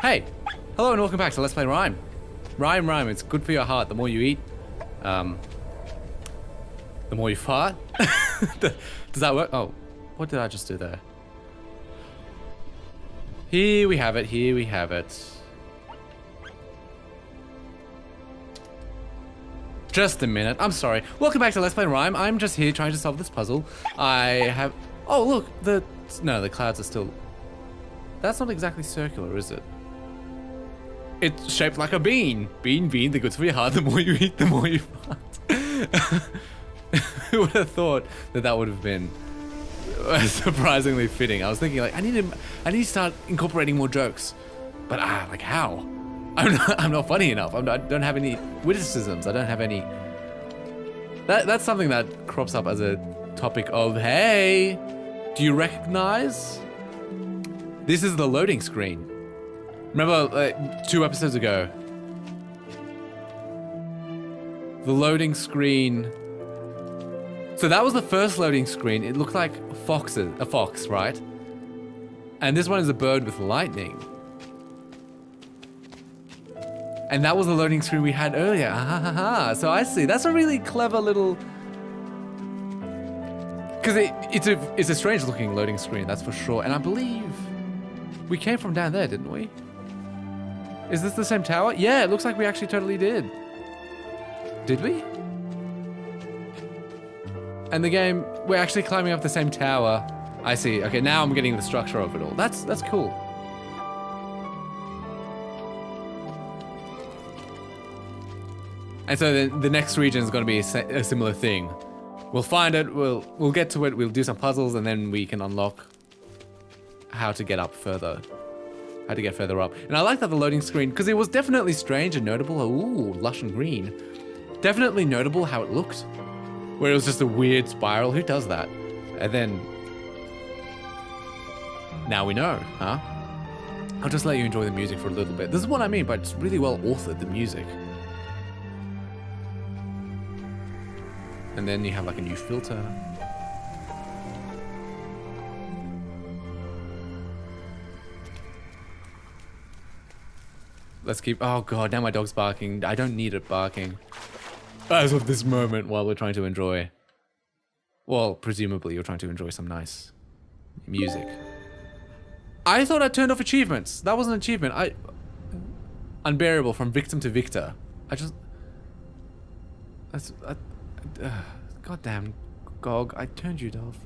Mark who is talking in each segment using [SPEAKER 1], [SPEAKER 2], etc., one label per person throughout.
[SPEAKER 1] Hey, hello and welcome back to Let's Play RiME. RiME, it's good for your heart. The more you eat, the more you fart. Does that work? Oh, what did I just do there? Here we have it, here we have it. Just a minute, I'm sorry. Welcome back to Let's Play RiME. I'm just here trying to solve this puzzle. I have, oh look, no, the clouds are still, that's not exactly circular, is it? It's shaped like a bean. Bean, the good for your heart. The more you eat, the more you fart. Who would have thought that that would have been surprisingly fitting? I was thinking like, I need to start incorporating more jokes, but like how? I'm not funny enough. I don't have any witticisms. I don't have any. That's something that crops up as a topic of, hey, do you recognize? This is the loading screen. Remember 2 episodes ago, the loading screen. So that was the first loading screen. It looked like a fox, right? And this one is a bird with lightning. And that was the loading screen we had earlier. So I see. That's a really clever little. Because it's a strange looking loading screen, that's for sure. And I believe we came from down there, didn't we? Is this the same tower? Yeah, it looks like we actually totally did. Did we? And the game, we're actually climbing up the same tower. I see. Okay, now I'm getting the structure of it all. That's cool. And so the next region is going to be a similar thing. We'll find it, we'll get to it, we'll do some puzzles, and then we can unlock how to get up further. How to get further up. And I like that the loading screen, because it was definitely strange and notable. Ooh, lush and green. Definitely notable how it looked. Where it was just a weird spiral. Who does that? And then... now we know, huh? I'll just let you enjoy the music for a little bit. This is what I mean by it's really well authored, the music. And then you have like a new filter. Let's keep, oh god, now my dog's barking. I don't need it barking. As of this moment while we're trying to enjoy, well, presumably you're trying to enjoy some nice music. I thought I turned off achievements. That was an achievement. Unbearable from victim to victor. Goddamn GOG, I turned you off.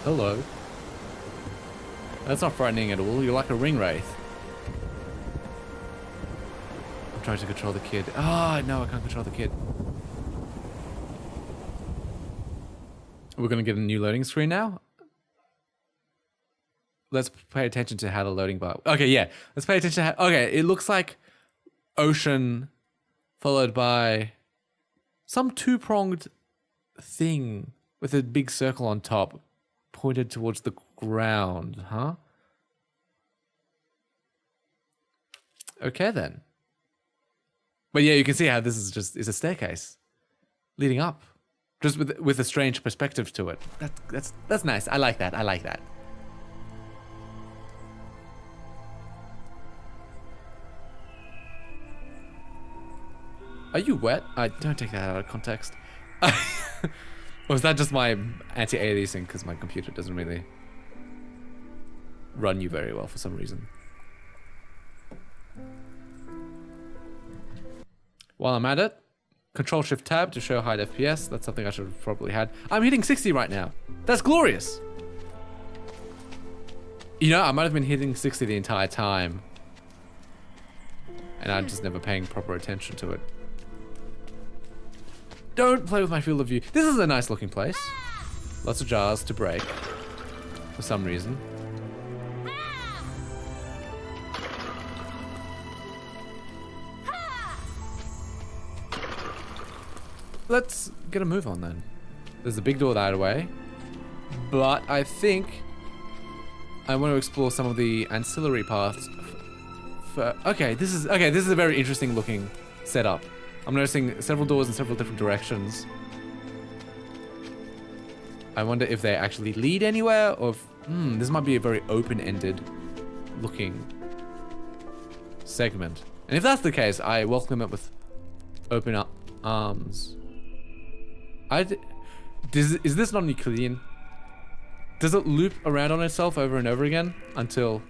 [SPEAKER 1] Hello. That's not frightening at all. You're like a ring wraith. I'm trying to control the kid. Oh, no, I can't control the kid. We're going to get a new loading screen now? Let's pay attention to how the loading bar... Okay, yeah. Let's pay attention to how... Okay, it looks like ocean followed by some two-pronged thing with a big circle on top pointed towards the ground, huh? Okay then. But yeah, you can see how this is a staircase leading up, just with a strange perspective to it. That's nice. I like that. I like that. Are you wet? I don't take that out of context. Or is that just my anti-aliasing because my computer doesn't really run you very well for some reason? While I'm at it, Control-Shift-Tab to show hide FPS. That's something I should have probably had. I'm hitting 60 right now. That's glorious. You know, I might have been hitting 60 the entire time. And I'm just never paying proper attention to it. Don't play with my field of view. This is a nice looking place. Lots of jars to break. For some reason. let's get a move on then. There's a big door that way, but I think I want to explore some of the ancillary paths. Okay, this is a very interesting looking setup. I'm noticing several doors in several different directions. I wonder if they actually lead anywhere, or if, this might be a very open-ended looking segment. And if that's the case, I welcome it with open up arms. Is this not Euclidean? Does it loop around on itself over and over again until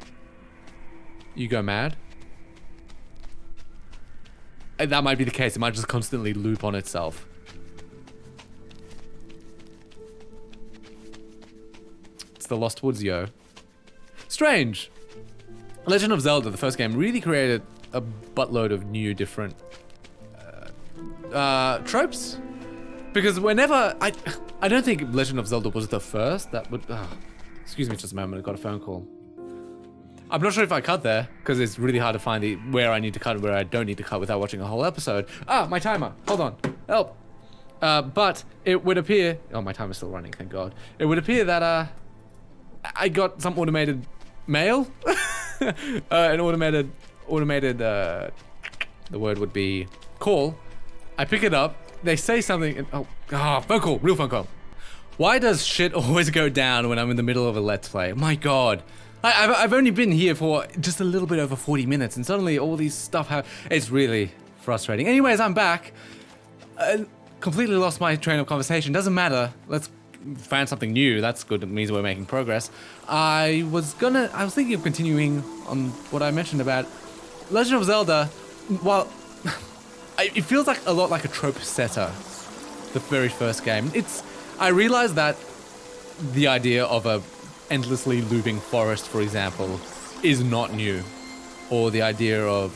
[SPEAKER 1] you go mad? That might be the case. It might just constantly loop on itself. It's the Lost Woods, yo. Strange. Legend of Zelda, the first game, really created a buttload of new different tropes. Because whenever I don't think Legend of Zelda was the first that would. Excuse me just a moment. I got a phone call. I'm not sure if I cut there because it's really hard to find where I need to cut and where I don't need to cut without watching a whole episode. My timer. Hold on. Help. But it would appear. Oh, my timer's still running. Thank God. It would appear that I got some automated mail. An automated. The word would be call. I pick it up. They say something. And, phone call. Real phone call. Why does shit always go down when I'm in the middle of a let's play? My God. I've only been here for just a little bit over 40 minutes and suddenly all these stuff it's really frustrating. Anyways, I'm back. Completely lost my train of conversation. Doesn't matter. Let's find something new. That's good. It means we're making progress. I was thinking of continuing on what I mentioned about Legend of Zelda. Well, it feels like a lot like a trope setter. The very first game. I realized that the idea of a endlessly looping forest, for example, is not new. Or the idea of...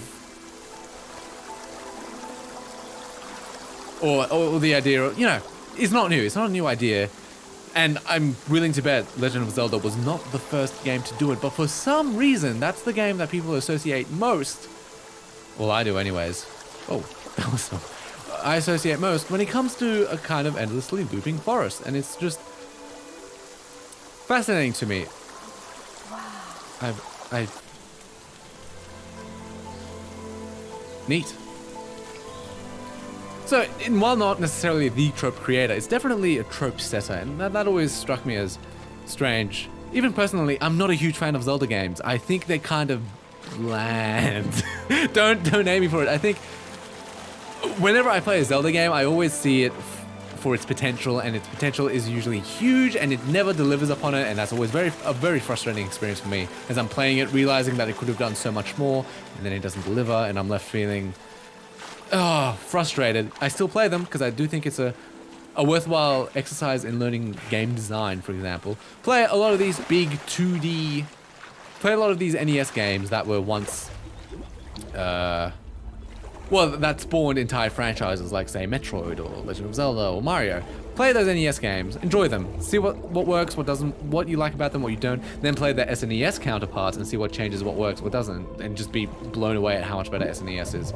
[SPEAKER 1] Or the idea of, it's not new. It's not a new idea. And I'm willing to bet Legend of Zelda was not the first game to do it, but for some reason, that's the game that people associate most. Well, I do anyways. Oh, that was so... I associate most when it comes to a kind of endlessly looping forest, and it's just fascinating to me. Wow. Neat. So, while not necessarily the trope creator, it's definitely a trope setter, and that always struck me as strange. Even personally, I'm not a huge fan of Zelda games. I think they're kind of bland. Don't hate me for it. I think whenever I play a Zelda game, I always see it for its potential, and its potential is usually huge, and it never delivers upon it, and that's always a very frustrating experience for me, as I'm playing it, realizing that it could have done so much more, and then it doesn't deliver, and I'm left feeling, frustrated. I still play them, because I do think it's a worthwhile exercise in learning game design, for example. Play a lot of these big 2D... Play a lot of these NES games that were once... that spawned entire franchises like, say, Metroid or Legend of Zelda or Mario. Play those NES games, enjoy them, see what works, what doesn't, what you like about them, what you don't, then play the SNES counterparts and see what changes, what works, what doesn't, and just be blown away at how much better SNES is.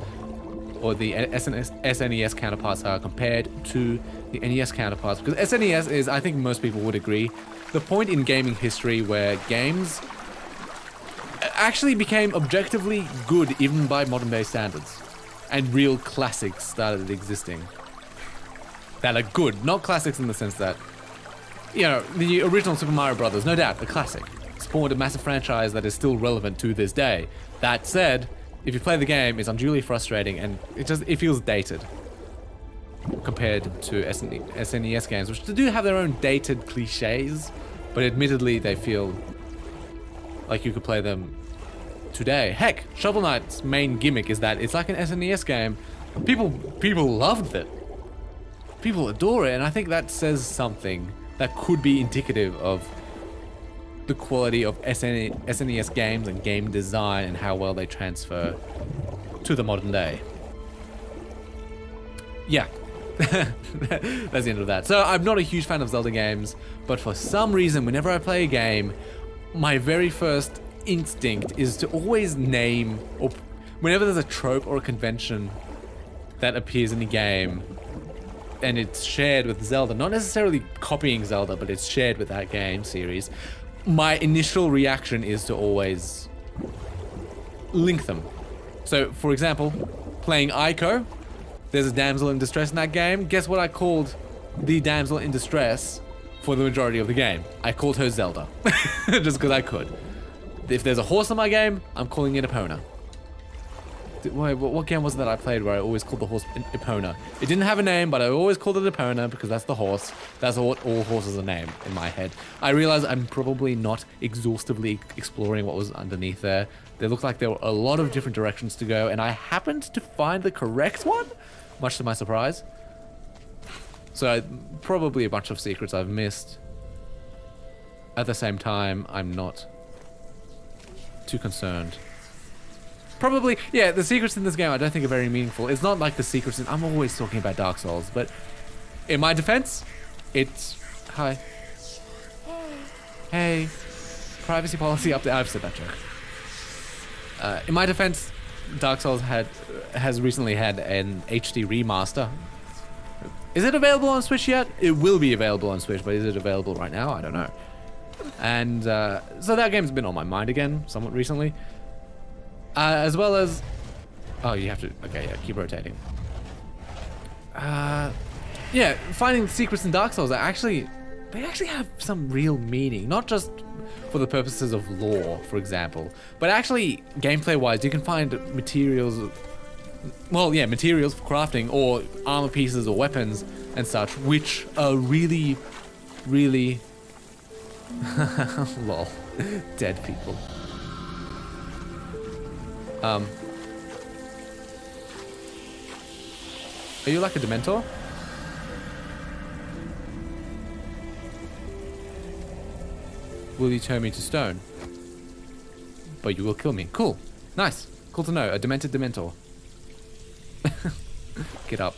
[SPEAKER 1] Or the SNES counterparts are compared to the NES counterparts. Because SNES is, I think most people would agree, the point in gaming history where games actually became objectively good even by modern day standards. And real classics started existing. That are good. Not classics in the sense that, the original Super Mario Brothers, no doubt, a classic. Spawned a massive franchise that is still relevant to this day. That said, if you play the game, it's unduly frustrating and it feels dated. Compared to SNES games, which do have their own dated cliches, but admittedly they feel like you could play them today. Heck, Shovel Knight's main gimmick is that it's like an SNES game. People loved it. People adore it, and I think that says something that could be indicative of the quality of SNES games and game design and how well they transfer to the modern day. Yeah. That's the end of that. So I'm not a huge fan of Zelda games, but for some reason, whenever I play a game, my very first instinct is to always name, or whenever there's a trope or a convention that appears in a game, and it's shared with Zelda, not necessarily copying Zelda, but it's shared with that game series, my initial reaction is to always link them. So, for example, playing Ico, there's a damsel in distress in that game. Guess what I called the damsel in distress for the majority of the game? I called her Zelda, just because I could. If there's a horse in my game, I'm calling it Epona. What game was it that I played where I always called the horse Epona? It didn't have a name, but I always called it Epona because that's the horse. That's what all horses are named in my head. I realize I'm probably not exhaustively exploring what was underneath there. They looked like there were a lot of different directions to go, and I happened to find the correct one, much to my surprise. So probably a bunch of secrets I've missed. At the same time, I'm not too concerned. Probably, yeah, the secrets in this game I don't think are very meaningful. It's not like the secrets in... I'm always talking about Dark Souls, but in my defense, it's... Hi. Hey. Privacy policy update. I've said that joke. In my defense, Dark Souls has recently had an HD remaster. Is it available on Switch yet? It will be available on Switch, but is it available right now? I don't know. And so that game's been on my mind again, somewhat recently. As well as... Oh, you have to... Okay, yeah, keep rotating. Yeah, finding the secrets in Dark Souls, they actually have some real meaning. Not just for the purposes of lore, for example, but actually, gameplay-wise, you can find materials... Well, yeah, materials for crafting, or armor pieces or weapons and such, which are really, really... Lol. Dead people. Are you like a Dementor? Will you turn me to stone? But you will kill me. Cool. Nice. Cool to know. A demented Dementor. Get up.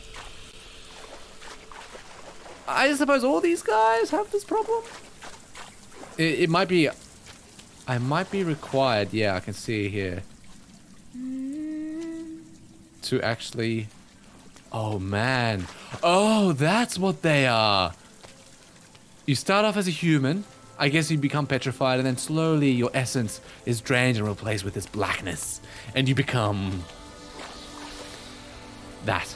[SPEAKER 1] I suppose all these guys have this problem? It might be... I might be required. Yeah, I can see here. To actually... Oh, man. Oh, that's what they are. You start off as a human. I guess you become petrified, and then slowly your essence is drained and replaced with this blackness. And you become... that.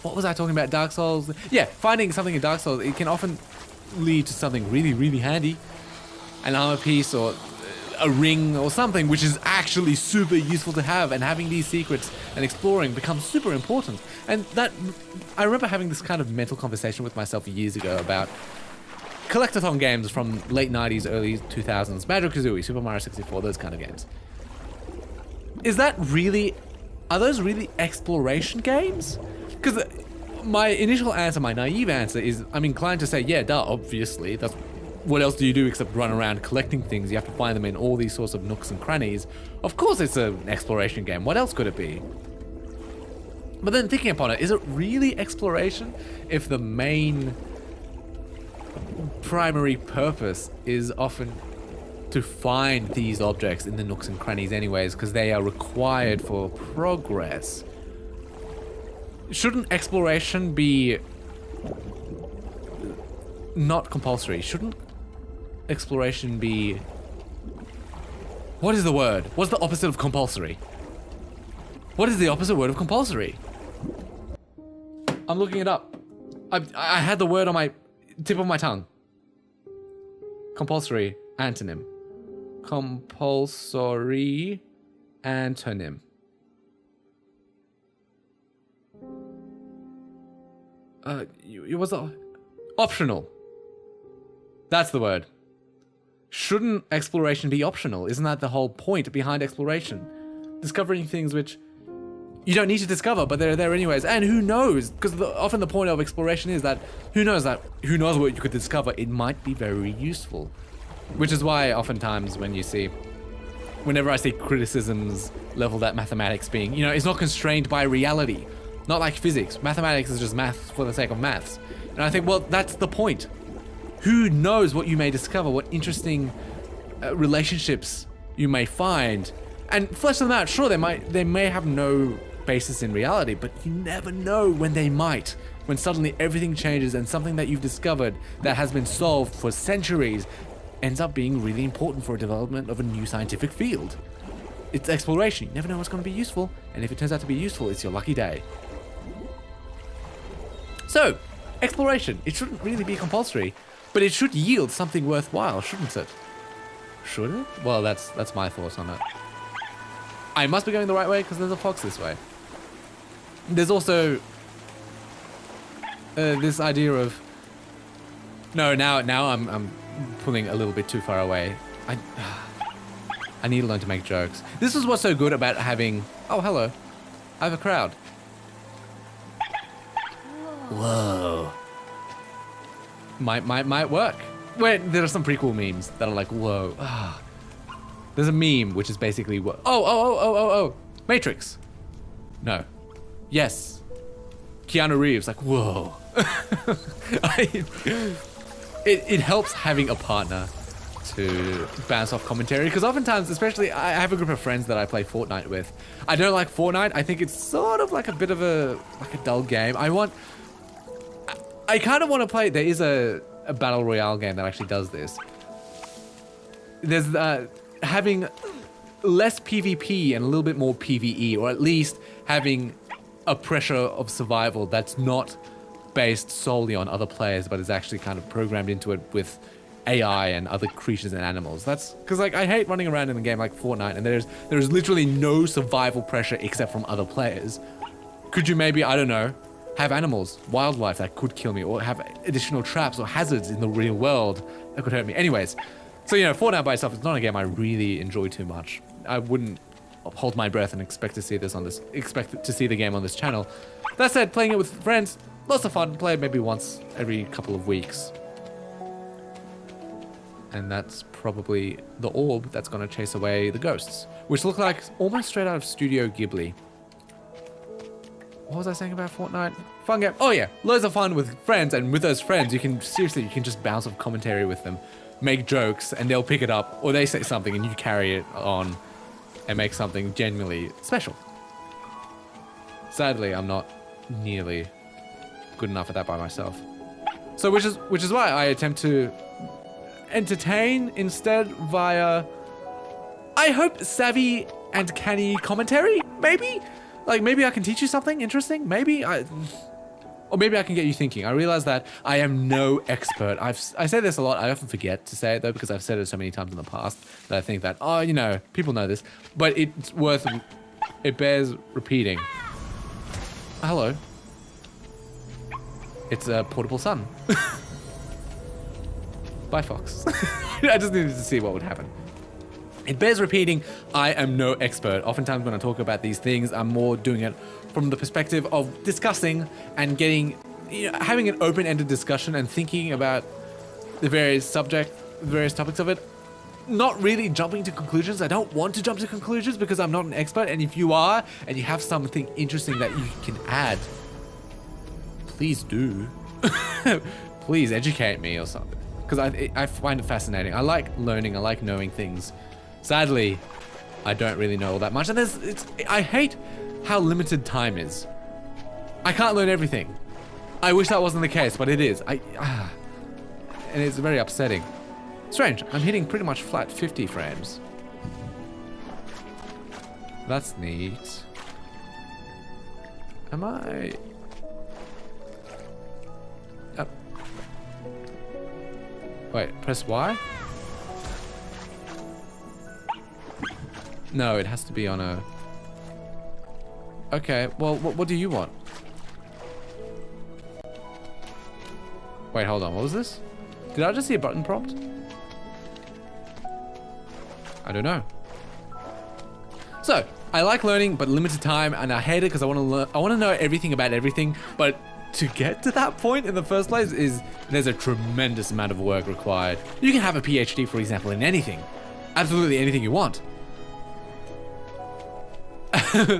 [SPEAKER 1] What was I talking about? Dark Souls? Yeah, finding something in Dark Souls, it can often lead to something really, really handy. An armor piece or a ring or something which is actually super useful to have, and having these secrets and exploring becomes super important. And that, I remember having this kind of mental conversation with myself years ago about collectathon games from late 90s, early 2000s, Banjo-Kazooie, Super Mario 64, those kind of games. Is that really, are those really exploration games? Because my initial answer, my naive answer is, I'm inclined to say, yeah, duh, obviously, that's what else do you do except run around collecting things? You have to find them in all these sorts of nooks and crannies. Of course it's an exploration game. What else could it be? But then thinking upon it, is it really exploration if the main primary purpose is often to find these objects in the nooks and crannies anyways, because they are required for progress? Shouldn't exploration be not compulsory? Shouldn't exploration be... What is the word? What's the opposite of compulsory? What is the opposite word of compulsory? I'm looking it up. I had the word on my tip of my tongue. Compulsory antonym. Compulsory antonym. It was optional. That's the word. Shouldn't exploration be optional? Isn't that the whole point behind exploration? Discovering things which you don't need to discover, but they're there anyways. And who knows? Because often the point of exploration is that who knows what you could discover. It might be very useful. Which is why oftentimes whenever I see criticisms leveled at mathematics being, it's not constrained by reality. Not like physics. Mathematics is just math for the sake of maths. And I think, well, that's the point. Who knows what you may discover, what interesting relationships you may find, and flesh them out. Sure, they may have no basis in reality, but you never know when they might. When suddenly everything changes and something that you've discovered that has been solved for centuries ends up being really important for a development of a new scientific field. It's exploration. You never know what's going to be useful, and if it turns out to be useful, it's your lucky day. So, exploration. It shouldn't really be compulsory, but it should yield something worthwhile, shouldn't it? Should it? Well, that's my thoughts on it. I must be going the right way because there's a fox this way. There's also this idea of now I'm pulling a little bit too far away. I need to learn to make jokes. This is what's so good about having... Oh, hello. I have a crowd. Whoa. Might work. Wait, there are some pretty cool memes that are like, whoa. There's a meme which is basically what... Oh. Matrix. No. Yes. Keanu Reeves, like, whoa. It helps having a partner to bounce off commentary, because oftentimes, especially, I have a group of friends that I play Fortnite with. I don't like Fortnite. I think it's sort of like a bit of a dull game. I kind of want to play. There is a battle royale game that actually does this. There's having less PvP and a little bit more PvE, or at least having a pressure of survival that's not based solely on other players, but is actually kind of programmed into it with AI and other creatures and animals. That's because, like, I hate running around in a game like Fortnite and there's literally no survival pressure except from other players. Could you maybe, I don't know, have animals, wildlife that could kill me, or have additional traps or hazards in the real world that could hurt me? Anyways, so, you know, Fortnite by itself is not a game I really enjoy too much. I wouldn't hold my breath and expect to see the game on this channel. That said, playing it with friends, lots of fun. Play it maybe once every couple of weeks. And that's probably the orb that's going to chase away the ghosts, which look like almost straight out of Studio Ghibli. What was I saying about Fortnite? Fun game. Oh yeah, loads of fun with friends, and with those friends, you can just bounce off commentary with them, make jokes, and they'll pick it up, or they say something and you carry it on and make something genuinely special. Sadly, I'm not nearly good enough at that by myself. So which is why I attempt to entertain instead via, I hope, savvy and canny commentary, maybe? Like, maybe I can teach you something interesting, maybe? Or maybe I can get you thinking. I realize that I am no expert. I say this a lot. I often forget to say it, though, because I've said it so many times in the past that I think that, oh, you know, people know this. But it bears repeating. Hello. It's a portable sun. Bye, Fox. I just needed to see what would happen. It bears repeating, I am no expert. Oftentimes when I talk about these things, I'm more doing it from the perspective of discussing and getting, you know, having an open-ended discussion and thinking about the various topics of it. Not really jumping to conclusions. I don't want to jump to conclusions because I'm not an expert. And if you are, and you have something interesting that you can add, please do. Please educate me or something. Because I find it fascinating. I like learning. I like knowing things. Sadly, I don't really know all that much. And I hate how limited time is. I can't learn everything. I wish that wasn't the case, but it is. And it's very upsetting. Strange, I'm hitting pretty much flat 50 frames. That's neat. Am I... Wait, press Y? No, it has to be on a... Okay, well, what do you want? Wait, hold on, what was this? Did I just see a button prompt? I don't know. So, I like learning, but limited time, and I hate it because I want to learn. I want to know everything about everything, but to get to that point in the first place there's a tremendous amount of work required. You can have a PhD, for example, in anything. Absolutely anything you want.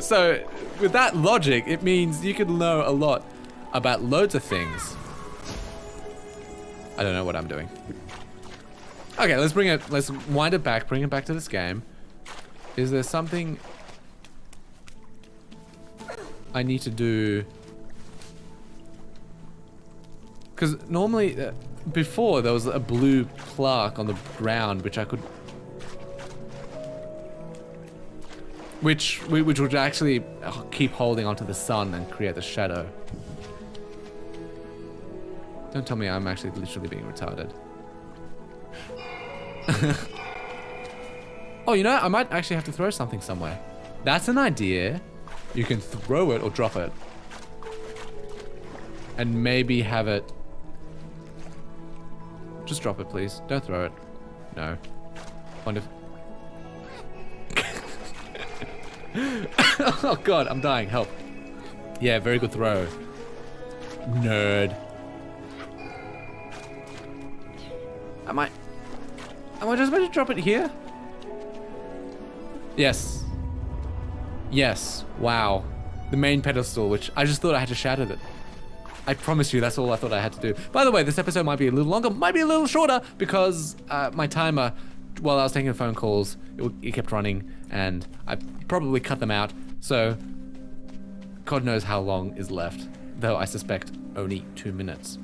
[SPEAKER 1] So, with that logic, it means you could know a lot about loads of things. I don't know what I'm doing. Okay, let's wind it back, bring it back to this game. Is there something... I need to do... Because normally, before there was a blue plaque on the ground, which I could... Which would actually keep holding onto the sun and create the shadow. Don't tell me I'm actually literally being retarded. Oh, you know, I might actually have to throw something somewhere. That's an idea. You can throw it or drop it. And maybe have it... Just drop it, please. Don't throw it. No. Wonderful. Oh god, I'm dying. Help. Yeah, very good throw. Nerd. Am I just about to drop it here? Yes. Yes. Wow. The main pedestal, which I just thought I had to shatter it. I promise you, that's all I thought I had to do. By the way, this episode might be a little longer, might be a little shorter, because my timer, while I was taking phone calls, it kept running, and I probably cut them out, so God knows how long is left, though I suspect only 2 minutes.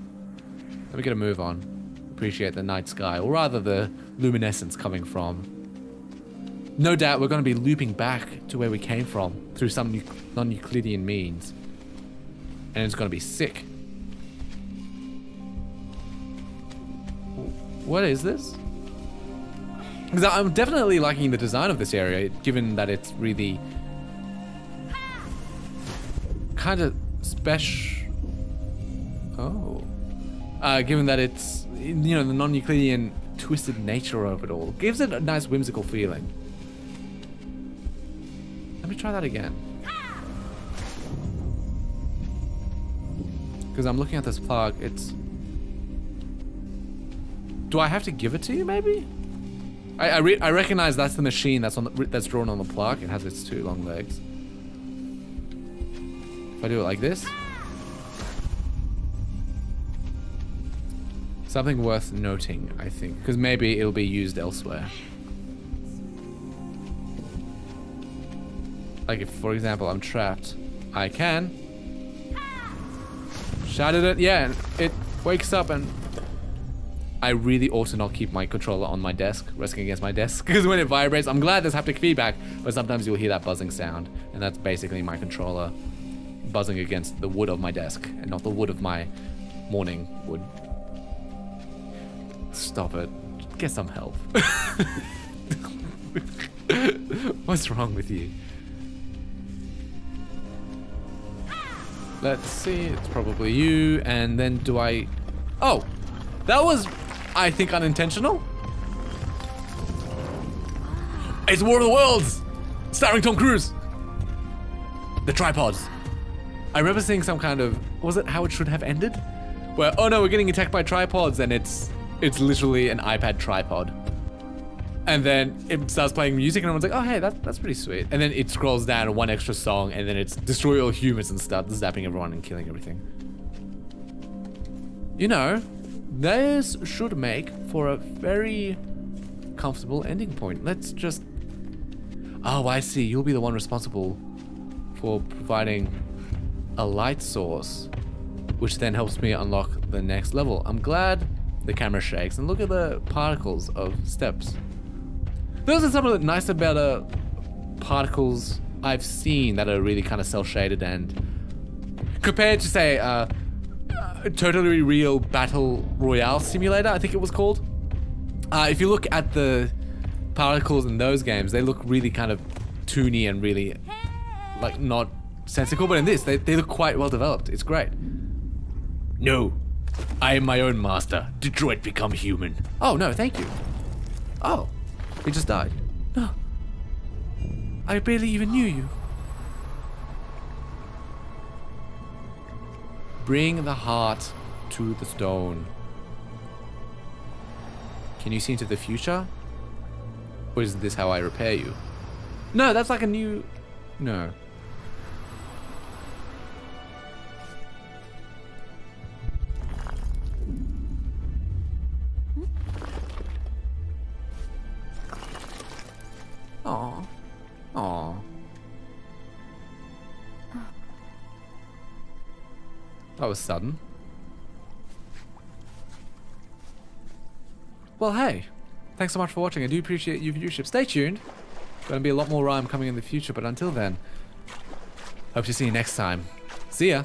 [SPEAKER 1] Let me get a move on. Appreciate the night sky, or rather the luminescence coming from. No doubt we're going to be looping back to where we came from through some non-Euclidean means. And it's going to be sick. What is this? Because I'm definitely liking the design of this area, given that it's really kind of special. Oh. Given that it's, you know, the non-Euclidean twisted nature of it all. Gives it a nice whimsical feeling. Let me try that again. Because I'm looking at this plaque, it's... Do I have to give it to you, maybe? I recognize that's the machine that's that's drawn on the plaque. It has its 2 long legs. If I do it like this... Something worth noting, I think. Because maybe it'll be used elsewhere. Like if, for example, I'm trapped, I can... Shattered it, yeah, it wakes up and... I really ought to not keep my controller on my desk, resting against my desk, because when it vibrates, I'm glad there's haptic feedback, but sometimes you'll hear that buzzing sound, and that's basically my controller buzzing against the wood of my desk, and not the wood of my morning wood. Stop it. Get some help. What's wrong with you? Let's see, it's probably you, and then do I... Oh! That was, I think, unintentional. It's War of the Worlds! Starring Tom Cruise! The tripods. I remember seeing some kind of... Was it how it should have ended? Where, oh no, we're getting attacked by tripods, and it's literally an iPad tripod. And then it starts playing music and everyone's like, oh hey, that's pretty sweet. And then it scrolls down to one extra song and then it's destroy all humans and start zapping everyone and killing everything. You know, this should make for a very comfortable ending point. Let's just... Oh, I see. You'll be the one responsible for providing a light source, which then helps me unlock the next level. I'm glad the camera shakes and look at the particles of steps. Those are some of the nice about particles I've seen that are really kind of cel-shaded and compared to say a totally real battle royale simulator, I think it was called. If you look at the particles in those games, they look really kind of toony and really like not sensical, but in this they look quite well developed. It's great. No, I am my own master. Detroit become human. Oh no, thank you. Oh. He just died. No. I barely even knew you. Bring the heart to the stone. Can you see into the future? Or is this how I repair you? No, that's like a new... No. Aw. Aw. That was sudden. Well, hey. Thanks so much for watching. I do appreciate your viewership. Stay tuned. Going to be a lot more RiME coming in the future, but until then, hope to see you next time. See ya.